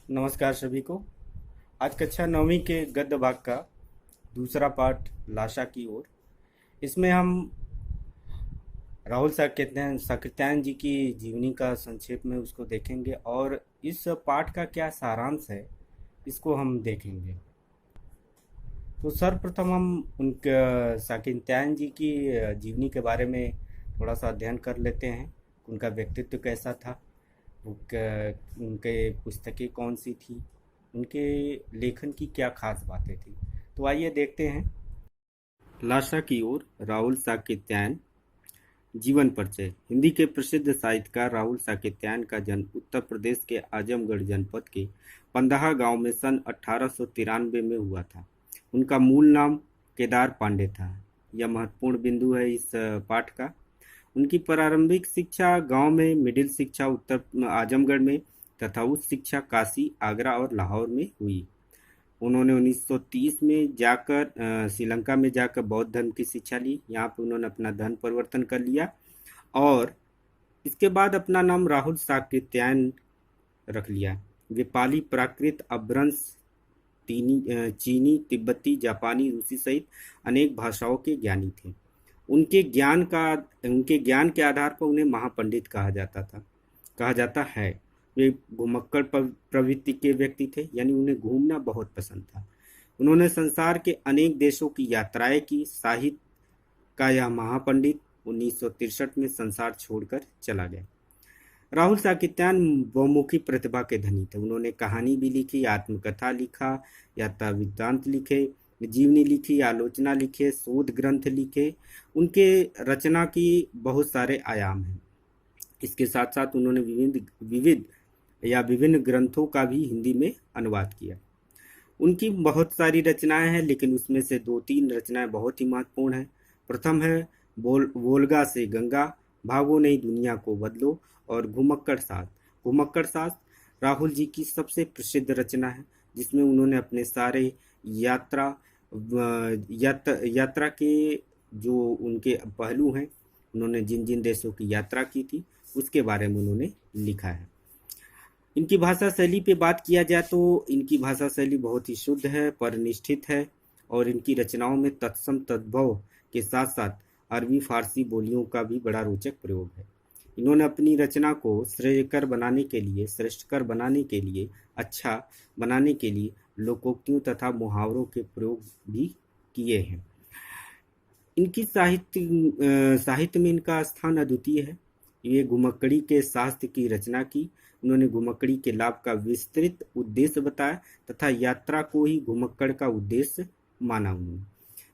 नमस्कार सभी को। आज कक्षा 9वीं के गद्य भाग का दूसरा पाठ लाशा की ओर। इसमें हम राहुल साकृत्यायन जी की जीवनी का संक्षेप में उसको देखेंगे और इस पाठ का क्या सारांश है इसको हम देखेंगे। तो सर्वप्रथम हम उनके साकृत्यायन जी की जीवनी के बारे में थोड़ा सा अध्ययन कर लेते हैं। उनका व्यक्तित्व कैसा था, उनके पुस्तकें कौन सी थी, उनके लेखन की क्या खास बातें थी। तो आइए देखते हैं। लाशा की ओर राहुल साकृत्यायन जीवन परिचय। हिंदी के प्रसिद्ध साहित्यकार राहुल साकृत्यायन का जन्म उत्तर प्रदेश के आजमगढ़ जनपद के पंदाहा गांव में सन 1893 में हुआ था। उनका मूल नाम केदार पांडे था। यह महत्वपूर्ण बिंदु है इस पाठ का। उनकी प्रारंभिक शिक्षा गांव में, मिडिल शिक्षा उत्तर आजमगढ़ में तथा उच्च शिक्षा काशी, आगरा और लाहौर में हुई। उन्होंने 1930 में जाकर श्रीलंका में जाकर बौद्ध धर्म की शिक्षा ली। यहाँ पर उन्होंने अपना धर्म परिवर्तन कर लिया और इसके बाद अपना नाम राहुल साकृत्यायन रख लिया। वे पाली, प्राकृत, अपभ्रंश, चीनी, तिब्बती, जापानी, रूसी सहित अनेक भाषाओं के ज्ञानी थे। उनके ज्ञान के आधार पर उन्हें महापंडित कहा जाता है। वे घुमक्कड़ प्रवृत्ति के व्यक्ति थे, यानी उन्हें घूमना बहुत पसंद था। उन्होंने संसार के अनेक देशों की यात्राएं की। साहित्य का यह महापंडित 1963 में संसार छोड़कर चला गया। राहुल साकृत्यायन बहुमुखी प्रतिभा के धनी थे। उन्होंने कहानी भी लिखी, आत्मकथा लिखा, यात्रा वृत्तांत लिखे, जीवनी लिखी, आलोचना लिखे, शोध ग्रंथ लिखे। उनके रचना की बहुत सारे आयाम हैं। इसके साथ साथ उन्होंने विभिन्न ग्रंथों का भी हिंदी में अनुवाद किया। उनकी बहुत सारी रचनाएं हैं, लेकिन उसमें से 2-3 रचनाएं बहुत ही महत्वपूर्ण हैं। प्रथम है वोल्गा से गंगा, भागो नहीं दुनिया को बदलो और घुमक्कड़ सास राहुल जी की सबसे प्रसिद्ध रचना है, जिसमें उन्होंने अपने सारे यात्रा के जो उनके पहलू हैं, उन्होंने जिन जिन देशों की यात्रा की थी उसके बारे में उन्होंने लिखा है। इनकी भाषा शैली पे बात किया जाए तो इनकी भाषा शैली बहुत ही शुद्ध है, परिनिष्ठित है और इनकी रचनाओं में तत्सम तद्भव के साथ साथ अरबी फारसी बोलियों का भी बड़ा रोचक प्रयोग है। इन्होंने अपनी रचना को श्रेयकर बनाने के लिए, श्रेष्ठकर बनाने के लिए, अच्छा बनाने के लिए लोकोक्तियों तथा मुहावरों के प्रयोग भी किए हैं। इनकी साहित्य में इनका स्थान अद्वितीय है। ये घुमक्कड़ी के शास्त्र की रचना की। उन्होंने घुमक्कड़ी के लाभ का विस्तृत उद्देश्य बताया तथा यात्रा को ही घुमक्कड़ का उद्देश्य माना उन्होंने।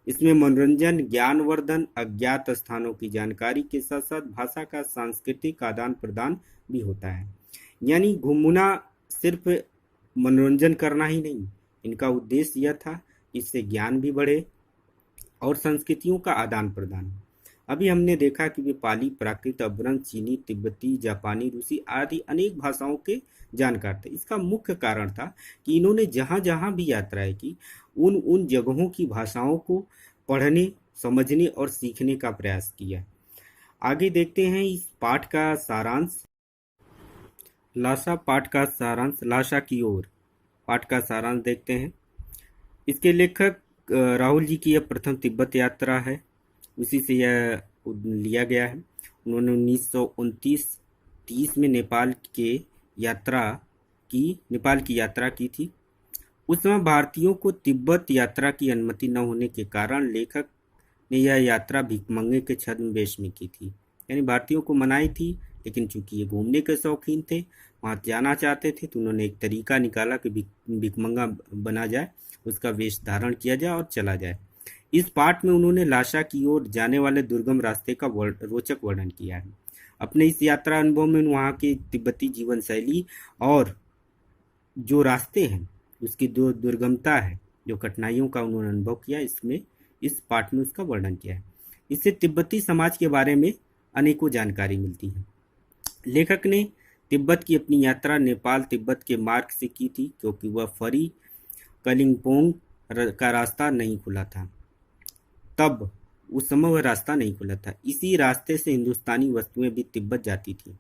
इसमें मनोरंजन, ज्ञानवर्धन, अज्ञात स्थानों की जानकारी के साथ साथ भाषा का सांस्कृतिक आदान प्रदान भी होता है। यानी घूमना सिर्फ मनोरंजन करना ही नहीं, इनका उद्देश्य यह था इससे ज्ञान भी बढ़े और संस्कृतियों का आदान प्रदान। अभी हमने देखा कि वे पाली, प्राकृत, अपभ्रंश, चीनी, तिब्बती, जापानी, रूसी आदि अनेक भाषाओं के जानकार थे। इसका मुख्य कारण था कि इन्होंने जहाँ जहाँ भी यात्राएं की, उन जगहों की भाषाओं को पढ़ने, समझने और सीखने का प्रयास किया। आगे देखते हैं इस पाठ का सारांश। लाशा की ओर पाठ का सारांश देखते हैं। इसके लेखक राहुल जी की यह प्रथम तिब्बत यात्रा है, उसी से यह लिया गया है। उन्होंने 1929-30 में नेपाल की यात्रा की थी। उस समय भारतीयों को तिब्बत यात्रा की अनुमति न होने के कारण लेखक ने यह यात्रा भिखमंगे के छद्मवेश में की थी। यानी भारतीयों को मनाई थी, लेकिन चूंकि ये घूमने के शौकीन थे, वहाँ जाना चाहते थे, तो उन्होंने एक तरीका निकाला कि भिखमंगा बना जाए, उसका वेश धारण किया जाए और चला जाए। इस पाठ में उन्होंने लाशा की ओर जाने वाले दुर्गम रास्ते का रोचक वर्णन किया है। अपने इस यात्रा अनुभव में वहाँ की तिब्बती जीवन शैली और जो रास्ते हैं उसकी जो दुर्गमता है, जो कठिनाइयों का उन्होंने अनुभव किया, इस पाठ में उसका वर्णन किया है। इससे तिब्बती समाज के बारे में अनेकों जानकारी मिलती है। लेखक ने तिब्बत की अपनी यात्रा नेपाल तिब्बत के मार्ग से की थी, क्योंकि वह फरी कलिंगपोंग का रास्ता नहीं खुला था। तब उस समय वह रास्ता नहीं खुला था। इसी रास्ते से हिंदुस्तानी वस्तुएं भी तिब्बत जाती थी।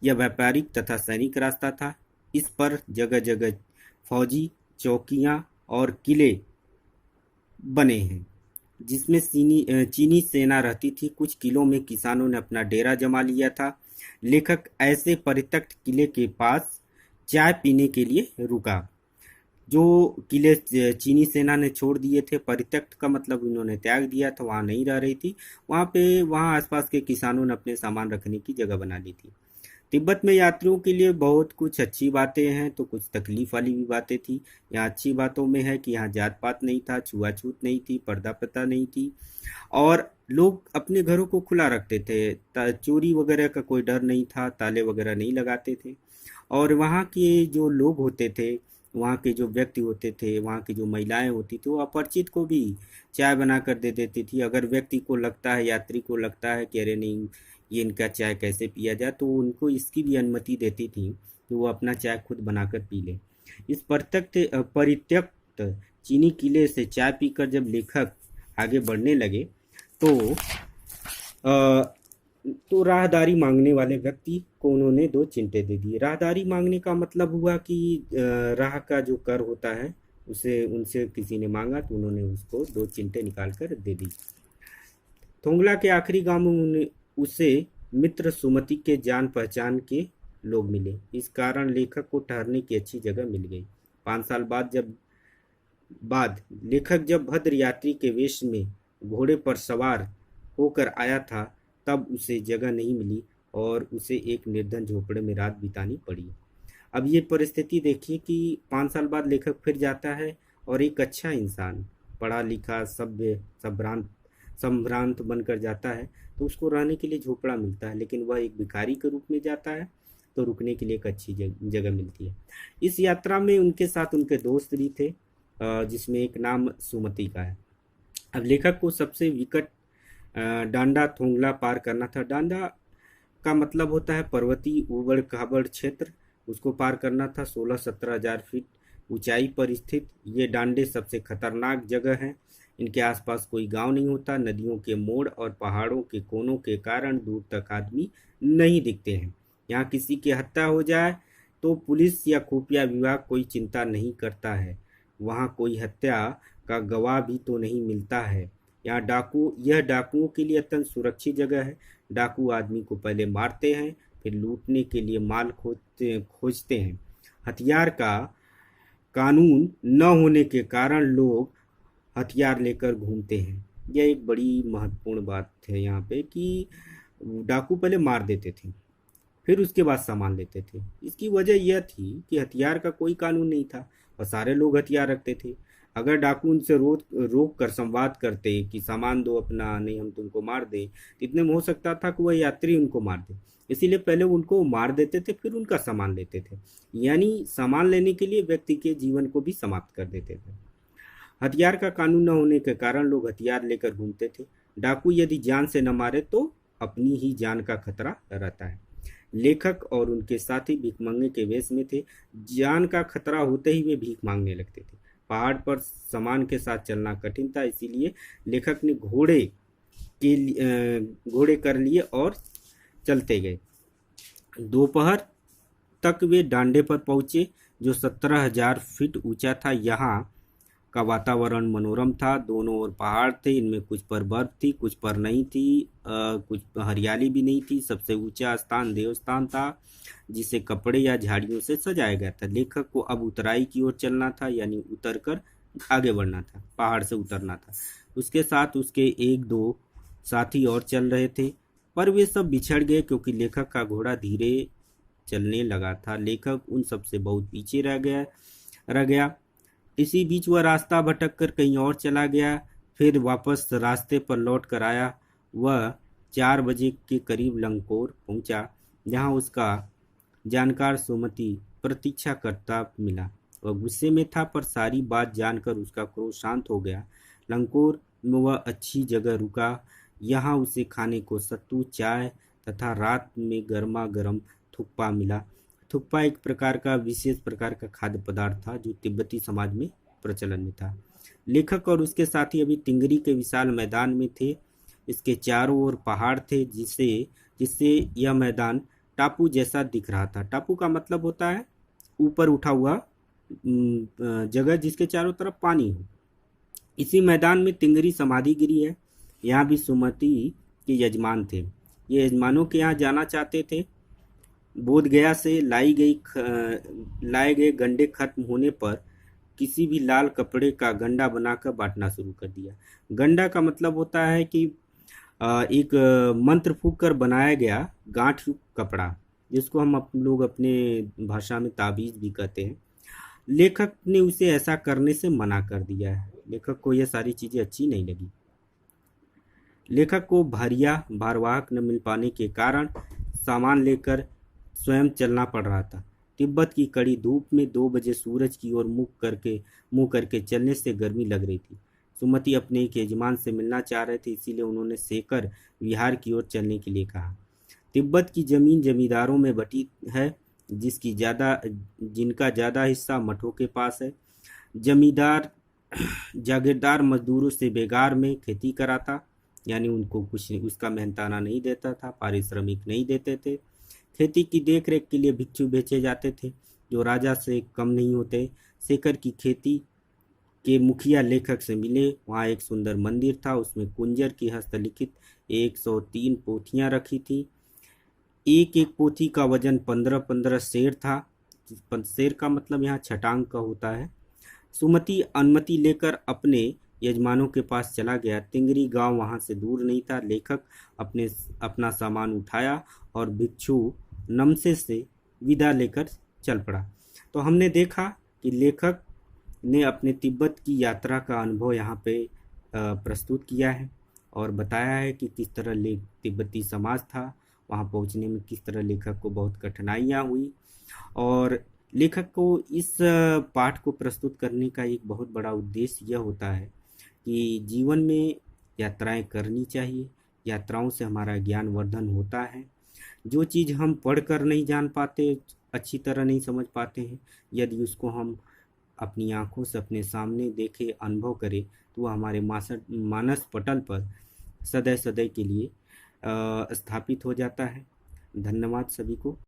यह व्यापारिक तथा सैनिक रास्ता था। इस पर जगह जगह फौजी चौकियां और किले बने हैं जिसमें चीनी सेना रहती थी। कुछ किलों में किसानों ने अपना डेरा जमा लिया था। लेखक ऐसे परित्यक्त किले के पास चाय पीने के लिए रुका। जो किले चीनी सेना ने छोड़ दिए थे, परित्यक्त का मतलब इन्होंने त्याग दिया था, वहाँ नहीं रह रही थी, वहाँ आसपास के किसानों ने अपने सामान रखने की जगह बना ली थी। तिब्बत में यात्रियों के लिए बहुत कुछ अच्छी बातें हैं तो कुछ तकलीफ वाली भी बातें थी। यहाँ अच्छी बातों में है कि यहाँ जात पात नहीं था, छुआछूत नहीं थी, पर्दा प्रथा नहीं थी और लोग अपने घरों को खुला रखते थे। चोरी वगैरह का कोई डर नहीं था, ताले वगैरह नहीं लगाते थे। और वहाँ के जो लोग होते थे, वहाँ के जो व्यक्ति होते थे, वहाँ की जो महिलाएं होती थी, वो अपरिचित को भी चाय बना कर दे देती थी। अगर व्यक्ति को लगता है, यात्री को लगता है कि अरे नहीं, ये इनका चाय कैसे पिया जाए, तो उनको इसकी भी अनुमति देती थी कि वो अपना चाय खुद बनाकर पी ले। इस परित्यक्त चीनी किले से चाय पीकर जब लेखक आगे बढ़ने लगे तो राहदारी मांगने वाले व्यक्ति को उन्होंने 2 चिंटे दे दिए। राहदारी मांगने का मतलब हुआ कि राह का जो कर होता है उसे उनसे किसी ने मांगा तो उन्होंने उसको 2 चिंटे निकाल कर दे दी। थोंगला के आखिरी गांव में उसे मित्र सुमति के जान पहचान के लोग मिले। इस कारण लेखक को ठहरने की अच्छी जगह मिल गई। 5 साल बाद लेखक जब भद्र यात्री के वेश में घोड़े पर सवार होकर आया था तब उसे जगह नहीं मिली और उसे एक निर्धन झोपड़े में रात बितानी पड़ी। अब ये परिस्थिति देखिए कि 5 साल बाद लेखक फिर जाता है और एक अच्छा इंसान, पढ़ा लिखा, सभ्य, संभ्रांत बनकर जाता है तो उसको रहने के लिए झोपड़ा मिलता है, लेकिन वह एक भिखारी के रूप में जाता है तो रुकने के लिए एक अच्छी जगह मिलती है। इस यात्रा में उनके साथ उनके दोस्त भी थे जिसमें एक नाम सुमति का है। अब लेखक को सबसे विकट डांडा थोंगला पार करना था। डांडा का मतलब होता है पर्वतीय उबड़ खाबड़ क्षेत्र। उसको पार करना था। 16-17 हजार फीट ऊंचाई पर स्थित ये डांडे सबसे खतरनाक जगह हैं। इनके आसपास कोई गांव नहीं होता। नदियों के मोड़ और पहाड़ों के कोनों के कारण दूर तक आदमी नहीं दिखते हैं। यहाँ किसी की हत्या हो जाए तो पुलिस या खुफिया विभाग कोई चिंता नहीं करता है। वहाँ कोई हत्या का गवाह भी तो नहीं मिलता है। यह डाकुओं के लिए अत्यंत सुरक्षित जगह है। डाकू आदमी को पहले मारते हैं, फिर लूटने के लिए माल खोजते हैं। हथियार का कानून न होने के कारण लोग हथियार लेकर घूमते हैं। यह एक बड़ी महत्वपूर्ण बात है यहाँ पे कि डाकू पहले मार देते थे, फिर उसके बाद सामान लेते थे। इसकी वजह यह थी कि हथियार का कोई कानून नहीं था और सारे लोग हथियार रखते थे। अगर डाकू उनसे रोक कर संवाद करते कि सामान दो अपना, नहीं हम तुमको मार दें, तो इतने में हो सकता था कि वह यात्री उनको मार दे। इसीलिए पहले उनको मार देते थे, फिर उनका सामान लेते थे। यानी सामान लेने के लिए व्यक्ति के जीवन को भी समाप्त कर देते थे। हथियार का कानून न होने के कारण लोग हथियार लेकर घूमते थे। डाकू यदि जान से न मारे तो अपनी ही जान का खतरा रहता है। लेखक और उनके साथी भीखमंगे के वेश में थे। जान का खतरा होते ही वे भीख मांगने लगते थे। पहाड़ पर सामान के साथ चलना कठिन था, इसीलिए लेखक ने घोड़े कर लिए और चलते गए। दोपहर तक वे डांडे पर पहुंचे जो 17,000 फीट ऊंचा था। यहाँ का वातावरण मनोरम था। दोनों ओर पहाड़ थे, इनमें कुछ पर बर्फ थी, कुछ पर नहीं थी, कुछ हरियाली भी नहीं थी। सबसे ऊंचा स्थान देवस्थान था जिसे कपड़े या झाड़ियों से सजाया गया था। लेखक को अब उतराई की ओर चलना था, यानी उतरकर आगे बढ़ना था, पहाड़ से उतरना था। उसके साथ उसके 1-2 साथी और चल रहे थे, पर वे सब बिछड़ गए क्योंकि लेखक का घोड़ा धीरे चलने लगा था। लेखक उन सबसे बहुत पीछे रह गया। इसी बीच वह रास्ता भटक कर कहीं और चला गया, फिर वापस रास्ते पर लौट कर आया। वह 4 बजे के करीब लंगकोर पहुंचा, जहां उसका जानकार सुमति प्रतीक्षा करता मिला। वह गुस्से में था, पर सारी बात जानकर उसका क्रोध शांत हो गया। लंगकोर में वह अच्छी जगह रुका। यहाँ उसे खाने को सत्तू, चाय तथा रात में गर्मा गर्म थुक्पा मिला। थुक्पा एक विशेष प्रकार का खाद्य पदार्थ था जो तिब्बती समाज में प्रचलन में था। लेखक और उसके साथी अभी तिंगरी के विशाल मैदान में थे। इसके चारों ओर पहाड़ थे जिससे यह मैदान टापू जैसा दिख रहा था। टापू का मतलब होता है ऊपर उठा हुआ जगह जिसके चारों तरफ पानी हो। इसी मैदान में तिंगरी समाधि गिरी है। यहाँ भी सुमति के यजमान थे। ये यजमानों के यहाँ जाना चाहते थे। बोध गया से लाए गए गंडे खत्म होने पर किसी भी लाल कपड़े का गंडा बनाकर बांटना शुरू कर दिया। गंडा का मतलब होता है कि एक मंत्र फूंक कर बनाया गया गांठ युक्त कपड़ा, जिसको हम लोग अपने भाषा में ताबीज भी कहते हैं। लेखक ने उसे ऐसा करने से मना कर दिया है। लेखक को यह सारी चीज़ें अच्छी नहीं लगी। लेखक को भारिया भारवाहक न मिल पाने के कारण सामान लेकर स्वयं चलना पड़ रहा था। तिब्बत की कड़ी धूप में 2 बजे सूरज की ओर मुंह करके चलने से गर्मी लग रही थी। सुमति अपने एक यजमान से मिलना चाह रहे थे, इसीलिए उन्होंने सेकर विहार की ओर चलने के लिए कहा। तिब्बत की जमीन जमींदारों में बटी है, जिनका ज़्यादा हिस्सा मठों के पास है। जमींदार जागीरदार मजदूरों से बेगार में खेती कराता, यानी उनको कुछ उसका मेहनताना नहीं देता था, पारिश्रमिक नहीं देते थे। खेती की देखरेख के लिए भिक्षु बेचे जाते थे, जो राजा से कम नहीं होते। सेकर की खेती के मुखिया लेखक से मिले। वहाँ एक सुंदर मंदिर था, उसमें कुंजर की हस्तलिखित 103 पोथियाँ रखी थी। एक एक पोथी का वजन 15-15 सेर था। सेर का मतलब यहाँ छटांग का होता है। सुमति अनुमति लेकर अपने यजमानों के पास चला गया। तिंगरी गांव वहां से दूर नहीं था। लेखक अपना सामान उठाया और भिक्षु नमसे से विदा लेकर चल पड़ा। तो हमने देखा कि लेखक ने अपने तिब्बत की यात्रा का अनुभव यहाँ पे प्रस्तुत किया है और बताया है कि किस तरह तिब्बती समाज था, वहाँ पहुँचने में किस तरह लेखक को बहुत कठिनाइयाँ हुई। और लेखक को इस पाठ को प्रस्तुत करने का एक बहुत बड़ा उद्देश्य यह होता है कि जीवन में यात्राएं करनी चाहिए। यात्राओं से हमारा ज्ञान वर्धन होता है। जो चीज़ हम पढ़कर नहीं जान पाते, अच्छी तरह नहीं समझ पाते हैं, यदि उसको हम अपनी आंखों से अपने सामने देखें, अनुभव करें, तो वह हमारे मानस पटल पर सदैव सदैव के लिए स्थापित हो जाता है। धन्यवाद सभी को।